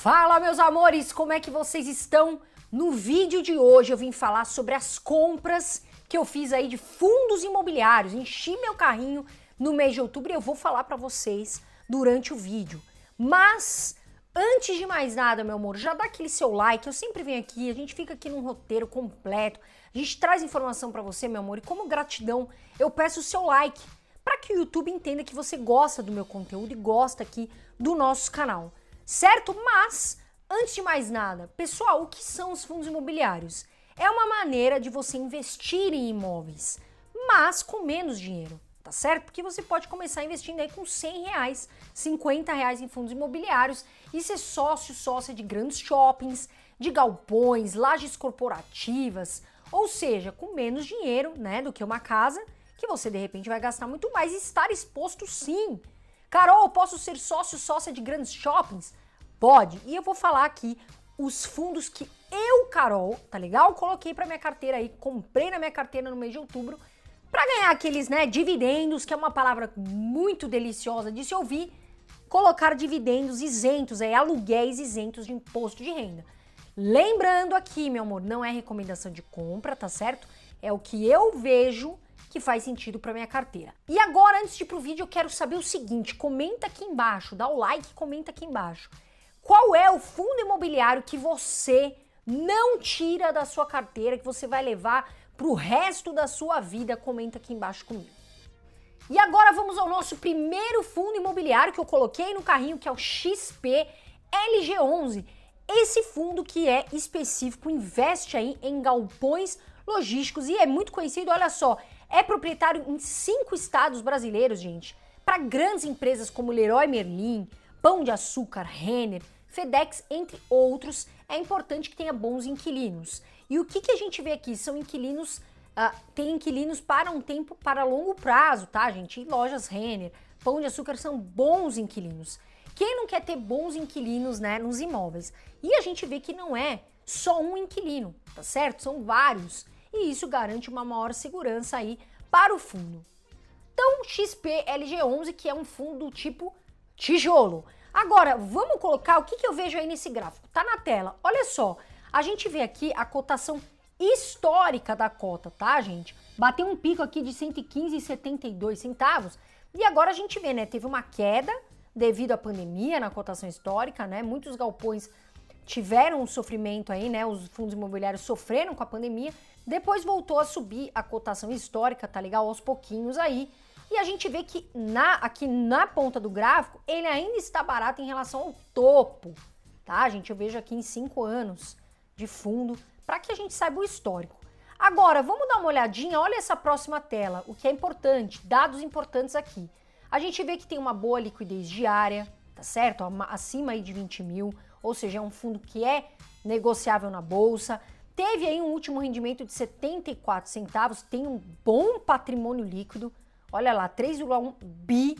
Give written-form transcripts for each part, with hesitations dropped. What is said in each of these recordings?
Fala, meus amores, como é que vocês estão? No vídeo de hoje eu vim falar sobre as compras que eu fiz aí de fundos imobiliários. Enchi meu carrinho no mês de outubro e eu vou falar pra vocês durante o vídeo. Mas, antes de mais nada, meu amor, já dá aquele seu like. Eu sempre venho aqui, a gente fica aqui num roteiro completo. A gente traz informação pra você, meu amor, e como gratidão eu peço o seu like para que o YouTube entenda que você gosta do meu conteúdo e gosta aqui do nosso canal. Certo? Mas, antes de mais nada, pessoal, o que são os fundos imobiliários? É uma maneira de você investir em imóveis, mas com menos dinheiro, tá certo? Porque você pode começar investindo aí com R$100, R$50 em fundos imobiliários e ser sócia de grandes shoppings, de galpões, lajes corporativas, ou seja, com menos dinheiro, né, do que uma casa, que você de repente vai gastar muito mais e estar exposto sim. Carol, posso ser sócia de grandes shoppings? Pode. E eu vou falar aqui os fundos que eu, Carol, tá legal? Coloquei pra minha carteira aí, comprei na minha carteira no mês de outubro, pra ganhar aqueles, né, dividendos, que é uma palavra muito deliciosa de se ouvir, colocar dividendos isentos, aluguéis isentos de imposto de renda. Lembrando aqui, meu amor, não é recomendação de compra, tá certo? É o que eu vejo que faz sentido para minha carteira. E agora, antes de ir pro vídeo, eu quero saber o seguinte, comenta aqui embaixo, dá o like e comenta aqui embaixo. Qual é o fundo imobiliário que você não tira da sua carteira, que você vai levar pro resto da sua vida? Comenta aqui embaixo comigo. E agora vamos ao nosso primeiro fundo imobiliário que eu coloquei no carrinho, que é o XP LG11. Esse fundo que é específico, investe aí em galpões logísticos e é muito conhecido, olha só, é proprietário em 5 estados brasileiros, gente, para grandes empresas como Leroy Merlin, Pão de Açúcar, Renner, FedEx, entre outros. É importante que tenha bons inquilinos. E o que a gente vê aqui? São inquilinos, tem inquilinos para um tempo, para longo prazo, tá, gente? E lojas Renner, Pão de Açúcar são bons inquilinos. Quem não quer ter bons inquilinos, né, nos imóveis? E a gente vê que não é só um inquilino, tá certo? São vários. E isso garante uma maior segurança aí para o fundo. Então, XP LG11, que é um fundo tipo tijolo. Agora, vamos colocar o que eu vejo aí nesse gráfico. Tá na tela. Olha só, a gente vê aqui a cotação histórica da cota, tá, gente? Bateu um pico aqui de 115,72 centavos. E agora a gente vê, né, teve uma queda devido à pandemia na cotação histórica, né? Muitos galpões tiveram um sofrimento aí, né? Os fundos imobiliários sofreram com a pandemia. Depois voltou a subir a cotação histórica, tá legal? Aos pouquinhos aí. E a gente vê que aqui na ponta do gráfico, ele ainda está barato em relação ao topo, tá, gente? Eu vejo aqui em 5 anos de fundo, para que a gente saiba o histórico. Agora, vamos dar uma olhadinha, olha essa próxima tela, o que é importante, dados importantes aqui. A gente vê que tem uma boa liquidez diária, tá certo? Acima aí de 20 mil, ou seja, é um fundo que é negociável na bolsa. Teve aí um último rendimento de 74 centavos, tem um bom patrimônio líquido, olha lá, 3,1 bi,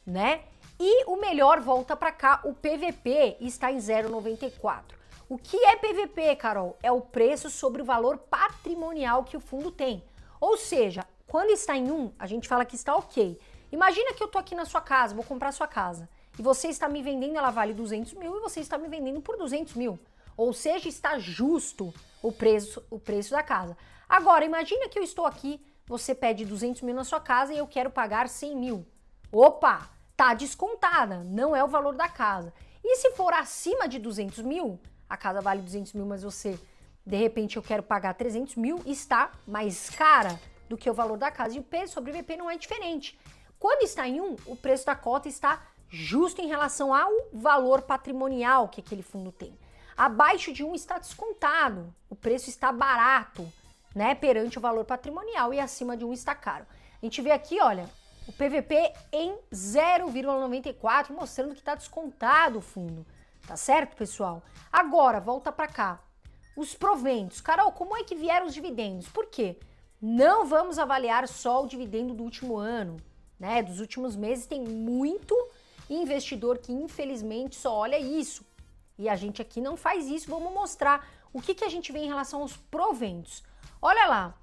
né? E o melhor, volta para cá, o PVP está em 0,94. O que é PVP, Carol? É o preço sobre o valor patrimonial que o fundo tem. Ou seja, quando está em 1, a gente fala que está ok. Imagina que eu tô aqui na sua casa, vou comprar a sua casa, e você está me vendendo, ela vale 200 mil, e você está me vendendo por 200 mil. Ou seja, está justo o preço da casa. Agora, imagina que eu estou aqui, você pede 200 mil na sua casa e eu quero pagar 100 mil. Opa, tá descontada, não é o valor da casa. E se for acima de 200 mil, a casa vale 200 mil, mas você, de repente, eu quero pagar 300 mil, está mais cara do que o valor da casa. E o preço sobre VP não é diferente. Quando está em 1, o preço da cota está justo em relação ao valor patrimonial que aquele fundo tem. Abaixo de 1 está descontado, o preço está barato, né, perante o valor patrimonial, e acima de 1 está caro. A gente vê aqui, olha, o PVP em 0,94, mostrando que está descontado o fundo, tá certo, pessoal? Agora, volta para cá. Os proventos. Carol, como é que vieram os dividendos? Por quê? Não vamos avaliar só o dividendo do último ano, né, dos últimos meses. Tem muito investidor que, infelizmente, só olha isso. E a gente aqui não faz isso, vamos mostrar o que a gente vê em relação aos proventos. Olha lá,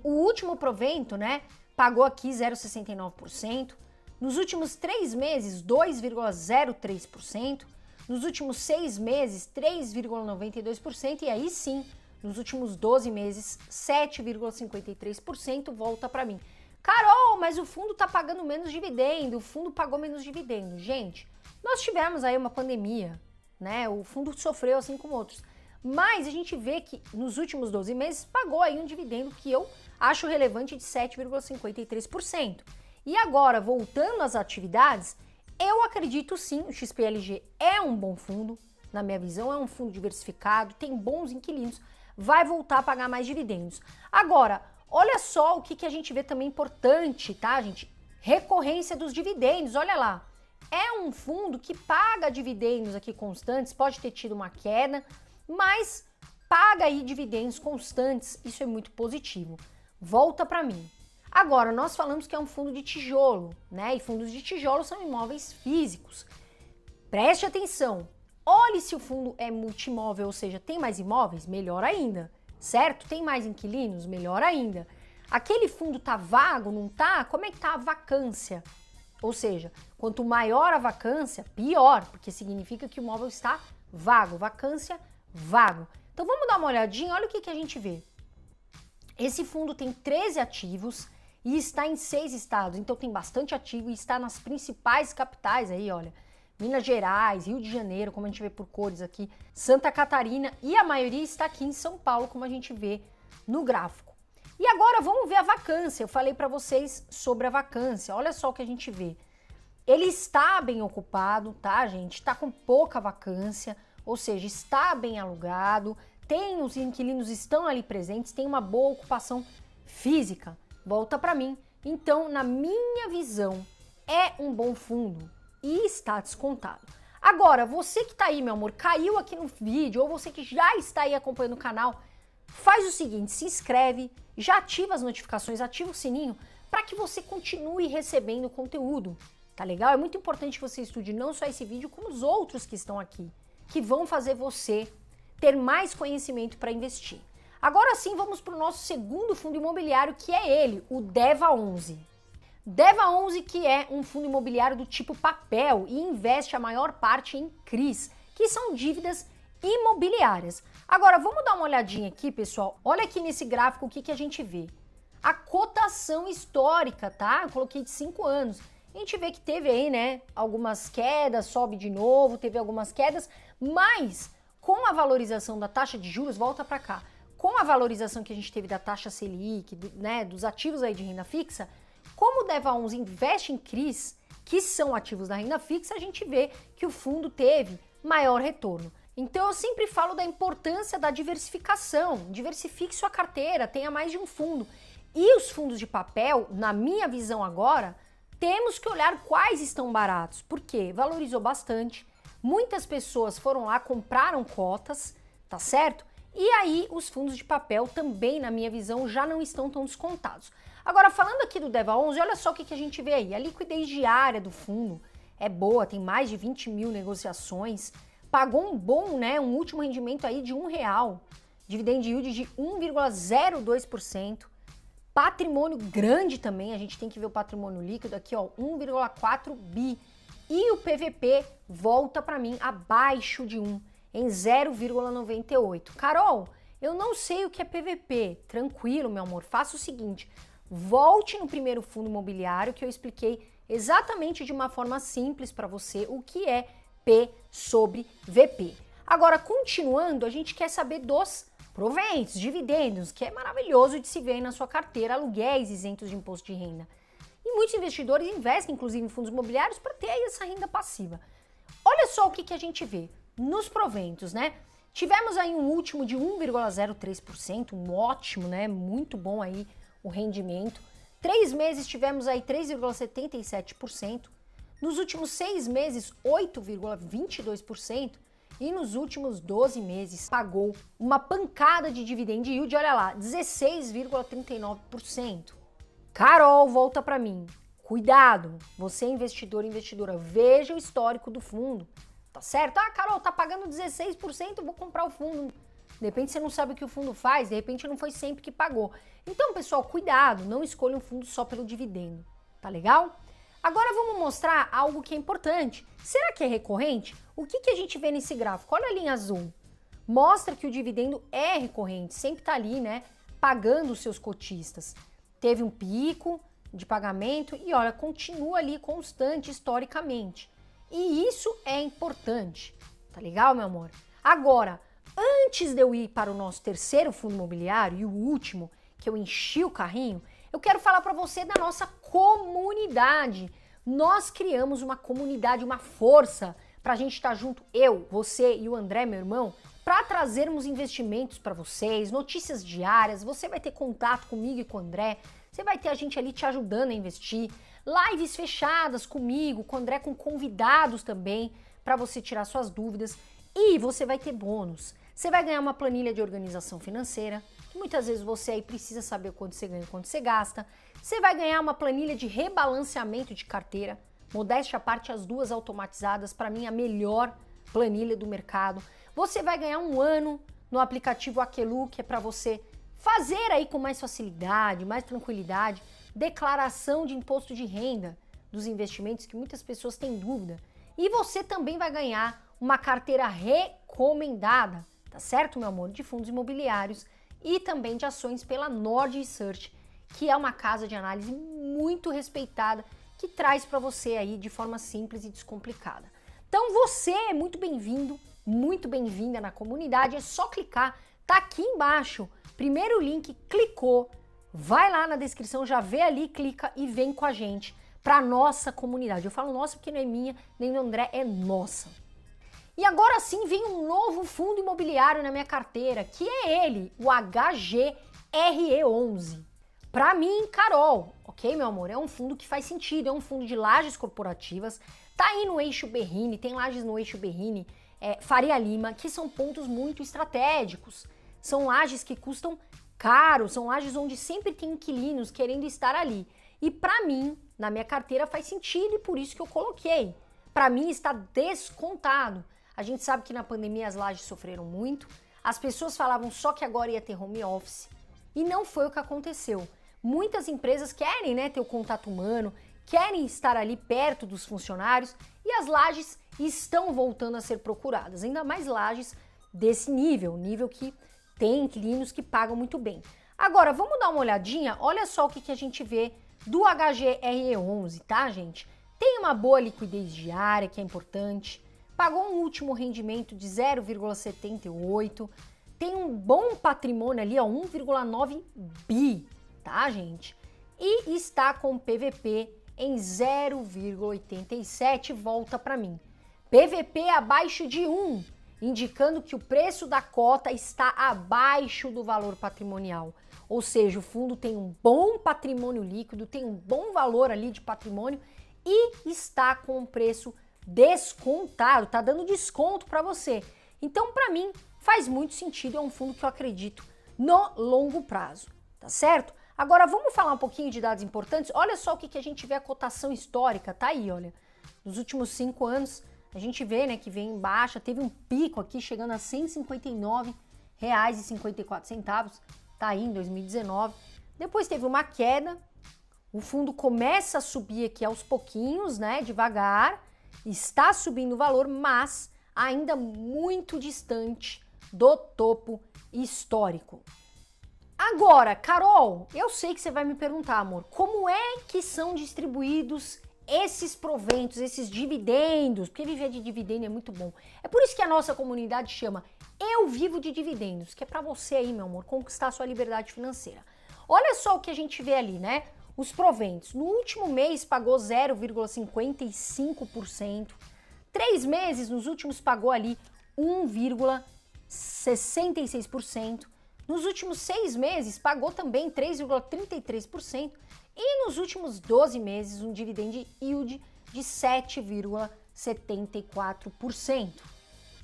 o último provento, né, pagou aqui 0,69%, nos últimos 3 meses 2,03%, Nos últimos 6 meses, 3,92%, e aí sim, nos últimos 12 meses, 7,53% volta para mim. Carol, mas o fundo está pagando menos dividendo, o fundo pagou menos dividendo. Gente, nós tivemos aí uma pandemia, né? O fundo sofreu assim como outros. Mas a gente vê que nos últimos 12 meses pagou aí um dividendo que eu acho relevante de 7,53%. E agora, voltando às atividades, eu acredito sim, o XPLG é um bom fundo, na minha visão, é um fundo diversificado, tem bons inquilinos, vai voltar a pagar mais dividendos. Agora, olha só o que a gente vê também importante, tá, gente? Recorrência dos dividendos, olha lá. É um fundo que paga dividendos aqui constantes, pode ter tido uma queda, mas paga aí dividendos constantes, isso é muito positivo. Volta para mim. Agora, nós falamos que é um fundo de tijolo, né? E fundos de tijolo são imóveis físicos. Preste atenção, olhe se o fundo é multimóvel, ou seja, tem mais imóveis, melhor ainda, certo? Tem mais inquilinos, melhor ainda. Aquele fundo tá vago, não tá? Como é que tá a vacância? Ou seja, quanto maior a vacância, pior, porque significa que o imóvel está vago. Vacância, vago. Então vamos dar uma olhadinha, olha o que a gente vê. Esse fundo tem 13 ativos e está em 6 estados, então tem bastante ativo e está nas principais capitais aí, olha. Minas Gerais, Rio de Janeiro, como a gente vê por cores aqui, Santa Catarina, e a maioria está aqui em São Paulo, como a gente vê no gráfico. E agora vamos ver a vacância. Eu falei para vocês sobre a vacância. Olha só o que a gente vê. Ele está bem ocupado, tá, gente? Está com pouca vacância, ou seja, está bem alugado, tem os inquilinos estão ali presentes, tem uma boa ocupação física. Volta para mim. Então, na minha visão, é um bom fundo e está descontado. Agora, você que tá aí, meu amor, caiu aqui no vídeo, ou você que já está aí acompanhando o canal, faz o seguinte, se inscreve, já ativa as notificações, ativa o sininho, para que você continue recebendo conteúdo, tá legal? É muito importante que você estude não só esse vídeo, como os outros que estão aqui, que vão fazer você ter mais conhecimento para investir. Agora sim, vamos para o nosso segundo fundo imobiliário, que é ele, o DEVA11. DEVA11, que é um fundo imobiliário do tipo papel e investe a maior parte em CRIs, que são dívidas imobiliárias. Agora, vamos dar uma olhadinha aqui, pessoal. Olha aqui nesse gráfico o que a gente vê. A cotação histórica, tá? Eu coloquei de 5 anos. A gente vê que teve aí, né, algumas quedas, sobe de novo, teve algumas quedas, mas com a valorização da taxa de juros, volta para cá, com a valorização que a gente teve da taxa Selic, né, dos ativos aí de renda fixa, como o DEVA11 investe em CRIs, que são ativos da renda fixa, a gente vê que o fundo teve maior retorno. Então eu sempre falo da importância da diversificação, diversifique sua carteira, tenha mais de um fundo. E os fundos de papel, na minha visão agora, temos que olhar quais estão baratos, porque valorizou bastante, muitas pessoas foram lá, compraram cotas, tá certo? E aí os fundos de papel também, na minha visão, já não estão tão descontados. Agora, falando aqui do DEVA11, olha só o que a gente vê aí. A liquidez diária do fundo é boa, tem mais de 20 mil negociações, pagou um bom, né, um último rendimento aí de R$1, dividend yield de 1,02%, patrimônio grande também, a gente tem que ver o patrimônio líquido aqui, ó, 1,4 bi. E o PVP volta para mim abaixo de 1, em 0,98. Carol, eu não sei o que é PVP. Tranquilo, meu amor, faça o seguinte, volte no primeiro fundo imobiliário que eu expliquei exatamente de uma forma simples para você o que é P sobre VP. Agora, continuando, a gente quer saber dos proventos, dividendos, que é maravilhoso de se ver aí na sua carteira, aluguéis isentos de imposto de renda. E muitos investidores investem, inclusive, em fundos imobiliários para ter aí essa renda passiva. Olha só o que a gente vê nos proventos, né? Tivemos aí um último de 1,03%, um ótimo, né? Muito bom aí o rendimento. 3 meses tivemos aí 3,77%. Nos últimos 6 meses, 8,22%. E nos últimos 12 meses pagou uma pancada de dividend yield, olha lá, 16,39%. Carol, volta para mim. Cuidado, você investidor e investidora, veja o histórico do fundo, tá certo? Ah, Carol, tá pagando 16%, eu vou comprar o fundo. De repente você não sabe o que o fundo faz, de repente não foi sempre que pagou. Então, pessoal, cuidado, não escolha um fundo só pelo dividendo, tá legal? Agora vamos mostrar algo que é importante. Será que é recorrente? O que a gente vê nesse gráfico? Olha a linha azul. Mostra que o dividendo é recorrente, sempre está ali, né, pagando os seus cotistas. Teve um pico de pagamento e olha, continua ali constante historicamente. E isso é importante, tá legal, meu amor? Agora, antes de eu ir para o nosso terceiro fundo imobiliário e o último, que eu enchi o carrinho, eu quero falar para você da nossa comunidade. Nós criamos uma comunidade, uma força para a gente estar junto, eu, você e o André, meu irmão, para trazermos investimentos para vocês, notícias diárias, você vai ter contato comigo e com o André, você vai ter a gente ali te ajudando a investir, lives fechadas comigo, com o André, com convidados também, para você tirar suas dúvidas, e você vai ter bônus. Você vai ganhar uma planilha de organização financeira, que muitas vezes você aí precisa saber quanto você ganha e quanto você gasta. Você vai ganhar uma planilha de rebalanceamento de carteira, modéstia à parte, as duas automatizadas, para mim a melhor planilha do mercado. Você vai ganhar um ano no aplicativo Aquelu, que é para você fazer aí com mais facilidade, mais tranquilidade, declaração de imposto de renda dos investimentos, que muitas pessoas têm dúvida. E você também vai ganhar uma carteira recomendada, tá certo, meu amor? De fundos imobiliários e também de ações pela Nord Research, que é uma casa de análise muito respeitada, que traz para você aí de forma simples e descomplicada. Então você é muito bem-vindo, muito bem-vinda na comunidade, é só clicar, tá aqui embaixo, primeiro link, clicou, vai lá na descrição, já vê ali, clica e vem com a gente para nossa comunidade. Eu falo nossa porque não é minha, nem do André, é nossa. E agora sim vem um novo fundo imobiliário na minha carteira, que é ele, o HGRE11. Para mim, Carol, ok, meu amor? É um fundo que faz sentido, é um fundo de lajes corporativas, tá aí no eixo Berrini, tem lajes no eixo Berrini, Faria Lima, que são pontos muito estratégicos. São lajes que custam caro, são lajes onde sempre tem inquilinos querendo estar ali. E para mim, na minha carteira faz sentido e por isso que eu coloquei. Para mim está descontado. A gente sabe que na pandemia as lajes sofreram muito, as pessoas falavam só que agora ia ter home office e não foi o que aconteceu. Muitas empresas querem, né, ter o contato humano, querem estar ali perto dos funcionários e as lajes estão voltando a ser procuradas, ainda mais lajes desse nível que tem inquilinos que pagam muito bem. Agora, vamos dar uma olhadinha, olha só o que a gente vê do HGRE11, tá, gente? Tem uma boa liquidez diária, que é importante, pagou um último rendimento de 0,78, tem um bom patrimônio ali, ó, 1,9 bi, tá, gente? E está com PVP em 0,87, volta para mim. PVP abaixo de 1, indicando que o preço da cota está abaixo do valor patrimonial. Ou seja, o fundo tem um bom patrimônio líquido, tem um bom valor ali de patrimônio e está com um preço descontado, tá dando desconto para você. Então, para mim, faz muito sentido, é um fundo que eu acredito no longo prazo, tá certo? Agora, vamos falar um pouquinho de dados importantes? Olha só o que a gente vê, a cotação histórica, tá aí, olha. Nos últimos 5 anos, a gente vê, né, que vem em baixa, teve um pico aqui chegando a R$ 159,54, tá aí em 2019. Depois teve uma queda, o fundo começa a subir aqui aos pouquinhos, né, devagar, está subindo o valor, mas ainda muito distante do topo histórico. Agora, Carol, eu sei que você vai me perguntar, amor, como é que são distribuídos esses proventos, esses dividendos? Porque viver de dividendo é muito bom. É por isso que a nossa comunidade chama Eu Vivo de Dividendos, que é para você aí, meu amor, conquistar a sua liberdade financeira. Olha só o que a gente vê ali, né? Os proventos. No último mês pagou 0,55%. 3 meses, nos últimos pagou ali 1,66%. Nos últimos 6 meses pagou também 3,33%. E nos últimos 12 meses um dividend yield de 7,74%.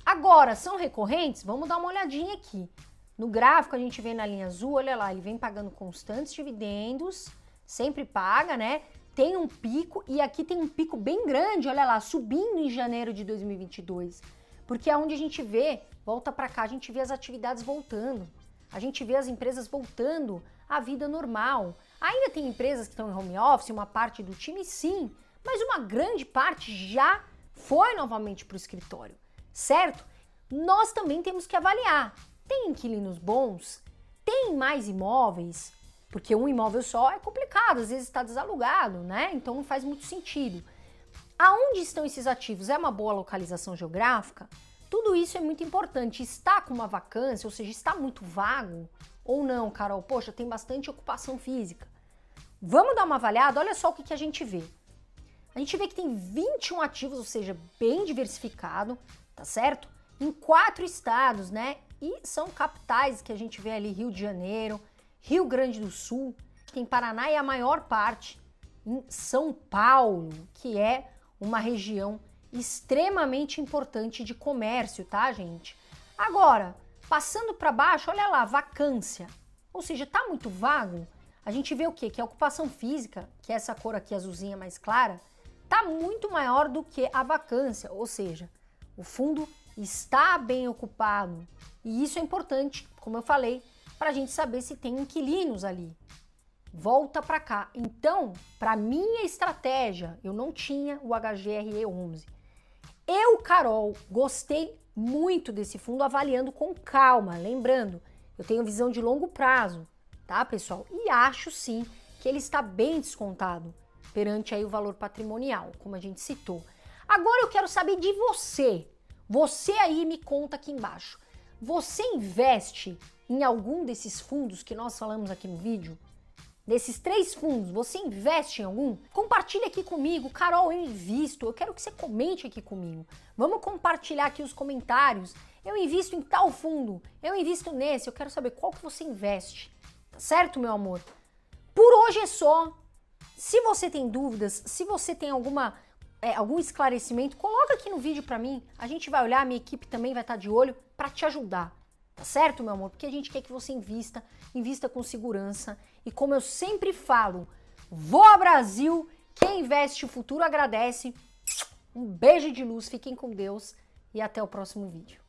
Agora, são recorrentes? Vamos dar uma olhadinha aqui. No gráfico a gente vê na linha azul, olha lá, ele vem pagando constantes dividendos, sempre paga, né? Tem um pico e aqui tem um pico bem grande, olha lá, subindo em janeiro de 2022. Porque é onde a gente vê, volta para cá, a gente vê as atividades voltando. A gente vê as empresas voltando à vida normal. Ainda tem empresas que estão em home office, uma parte do time sim, mas uma grande parte já foi novamente para o escritório, certo? Nós também temos que avaliar. Tem inquilinos bons? Tem mais imóveis? Porque um imóvel só é complicado, às vezes está desalugado, né? Então não faz muito sentido. Aonde estão esses ativos? É uma boa localização geográfica? Tudo isso é muito importante. Está com uma vacância, ou seja, está muito vago ou não, Carol? Poxa, tem bastante ocupação física. Vamos dar uma avaliada? Olha só o que a gente vê. A gente vê que tem 21 ativos, ou seja, bem diversificado, tá certo? Em 4 estados, né? E são capitais que a gente vê ali, Rio de Janeiro, Rio Grande do Sul, tem Paraná e a maior parte em São Paulo, que é uma região extremamente importante de comércio, tá, gente? Agora, passando para baixo, olha lá, vacância. Ou seja, tá muito vago. A gente vê o quê? Que a ocupação física, que é essa cor aqui azulzinha mais clara, tá muito maior do que a vacância, ou seja, o fundo está bem ocupado. E isso é importante, como eu falei, para a gente saber se tem inquilinos ali. Volta para cá. Então, para minha estratégia, eu não tinha o HGRE11. Eu, Carol, gostei muito desse fundo, avaliando com calma. Lembrando, eu tenho visão de longo prazo, tá, pessoal? E acho sim que ele está bem descontado perante aí o valor patrimonial, como a gente citou. Agora eu quero saber de você. Você aí me conta aqui embaixo. Você investe em algum desses fundos que nós falamos aqui no vídeo? Desses 3 fundos, você investe em algum? Compartilha aqui comigo. Carol, eu invisto. Eu quero que você comente aqui comigo. Vamos compartilhar aqui os comentários. Eu invisto em tal fundo. Eu invisto nesse. Eu quero saber qual que você investe. Tá certo, meu amor? Por hoje é só. Se você tem dúvidas, se você tem algum esclarecimento, coloca aqui no vídeo pra mim. A gente vai olhar, a minha equipe também vai estar de olho pra te ajudar. Tá certo, meu amor? Porque a gente quer que você invista com segurança. E como eu sempre falo, voa Brasil, quem investe o futuro agradece. Um beijo de luz, fiquem com Deus e até o próximo vídeo.